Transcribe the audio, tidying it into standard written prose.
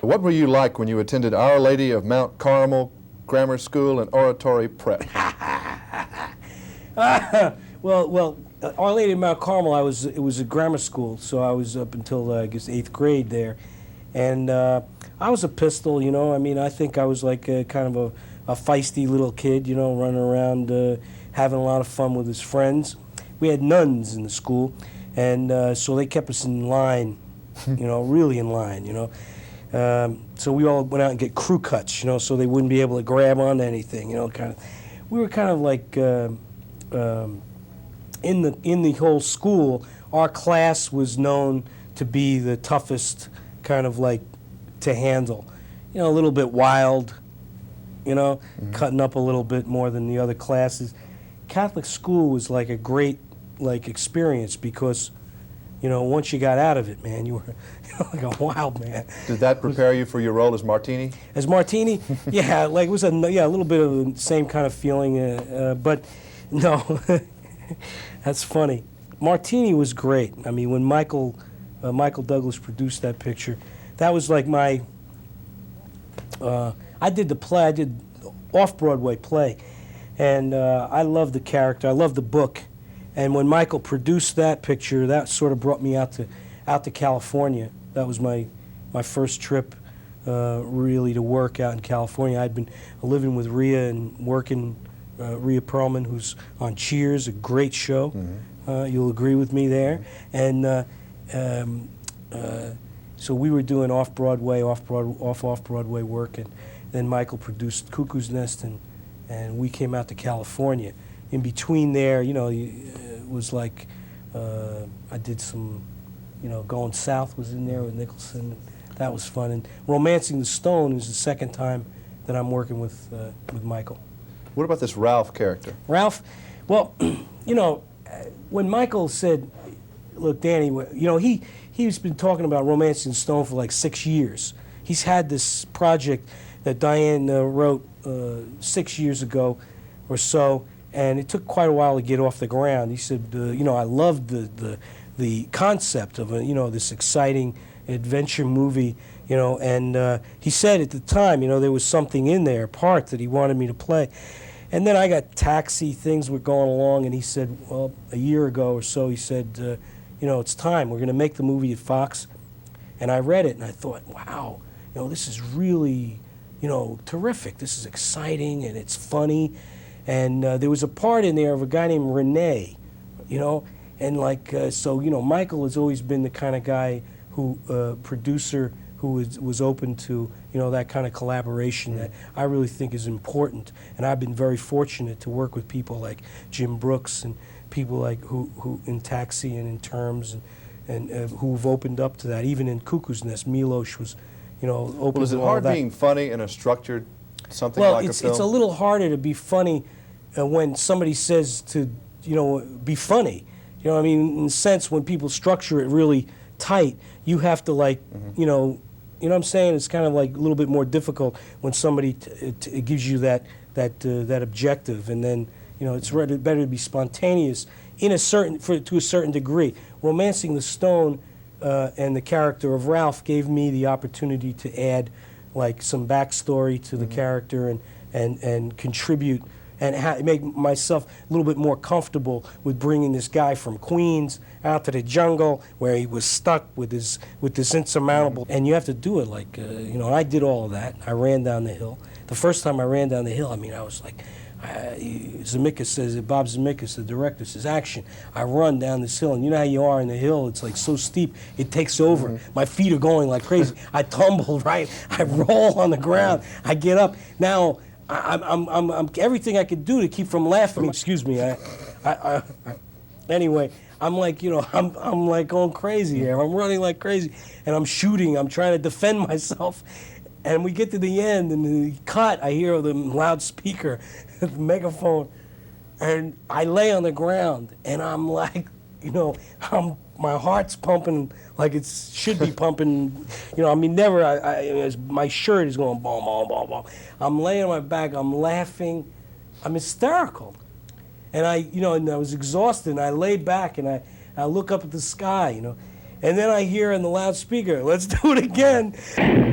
What were you like when you attended Our Lady of Mount Carmel Grammar School and Oratory Prep? Well, Our Lady of Mount Carmel, it was a grammar school, so I was up until, I guess, 8th grade there. And I was a pistol, you know. I mean, I think I was like kind of a feisty little kid, you know, running around having a lot of fun with his friends. We had nuns in the school, and so they kept us in line, you know, really in line, you know. So we all went out and get crew cuts, you know, so they wouldn't be able to grab onto anything, you know, kind of. We were kind of like, in the whole school, our class was known to be the toughest kind of like to handle. You know, a little bit wild, you know, cutting up a little bit more than the other classes. Catholic school was like a great like experience because, you know, once you got out of it, man, you were like a wild man. Did that prepare you for your role as Martini? As Martini? Yeah, like it was a little bit of the same kind of feeling, but no, that's funny. Martini was great. I mean, when Michael Douglas produced that picture, that was like my, I did the play, I did off-Broadway play, and I loved the character, I loved the book, and when Michael produced that picture, that sort of brought me out to California. That was my first trip really to work out in California. I'd been living with Rhea and working, Rhea Perlman, who's on Cheers, a great show. You'll agree with me there. And so we were doing off-Broadway work, and then Michael produced Cuckoo's Nest, and we came out to California. In between there, you know, it was like I did some, you know, Going South was in there with Nicholson. That was fun. And Romancing the Stone is the second time that I'm working with Michael. What about this Ralph character? Ralph, well, you know, when Michael said, look, Danny, you know, he's been talking about Romancing the Stone for like 6 years. He's had this project that Diane wrote 6 years ago or so, and it took quite a while to get off the ground. He said, you know, I loved the concept of, you know, this exciting adventure movie, you know, and he said at the time, you know, there was something in there, a part that he wanted me to play. And then I got Taxi, things were going along, and he said, well, a year ago or so, he said, you know, it's time, we're going to make the movie at Fox. And I read it, and I thought, wow, you know, this is really, you know, terrific. This is exciting, and it's funny. And there was a part in there of a guy named Renee, you know, and like, so, you know, Michael has always been the kind of guy who, producer who was open to, you know, that kind of collaboration that I really think is important. And I've been very fortunate to work with people like Jim Brooks and people like who in Taxi and in Terms and who've opened up to that. Even in Cuckoo's Nest, Milos was, you know, open to all that. Well, is it hard being funny in a structured something like a film? Well, it's a little harder to be funny when somebody says to, you know, be funny. You know what I mean? In a sense, when people structure it really tight, you have to like, you know what I'm saying? It's kind of like a little bit more difficult when somebody gives you that objective, and then, you know, it's better to be spontaneous to a certain degree. Romancing the Stone and the character of Ralph gave me the opportunity to add like some backstory to the character and contribute and make myself a little bit more comfortable with bringing this guy from Queens out to the jungle where he was stuck with this insurmountable. And you have to do it like, you know, I did all of that. I ran down the hill. The first time I ran down the hill, I mean, I was like, Zemeckis says, Bob Zemeckis, the director, says, action. I run down this hill, and you know how you are in the hill, it's like so steep, it takes over. My feet are going like crazy. I tumble, right? I roll on the ground. I get up. Now, I'm everything I could do to keep from laughing. Excuse me. Anyway, I'm like, you know, I'm like going crazy here. I'm running like crazy, and I'm shooting. I'm trying to defend myself, and we get to the end, and the cut. I hear the loudspeaker, the megaphone, and I lay on the ground, and I'm like, you know, my heart's pumping like it should be pumping. You know, I mean, never. My shirt is going boom, boom, boom, boom. I'm laying on my back. I'm laughing. I'm hysterical, and you know, and I was exhausted. And I lay back and I look up at the sky, you know, and then I hear in the loudspeaker, "Let's do it again."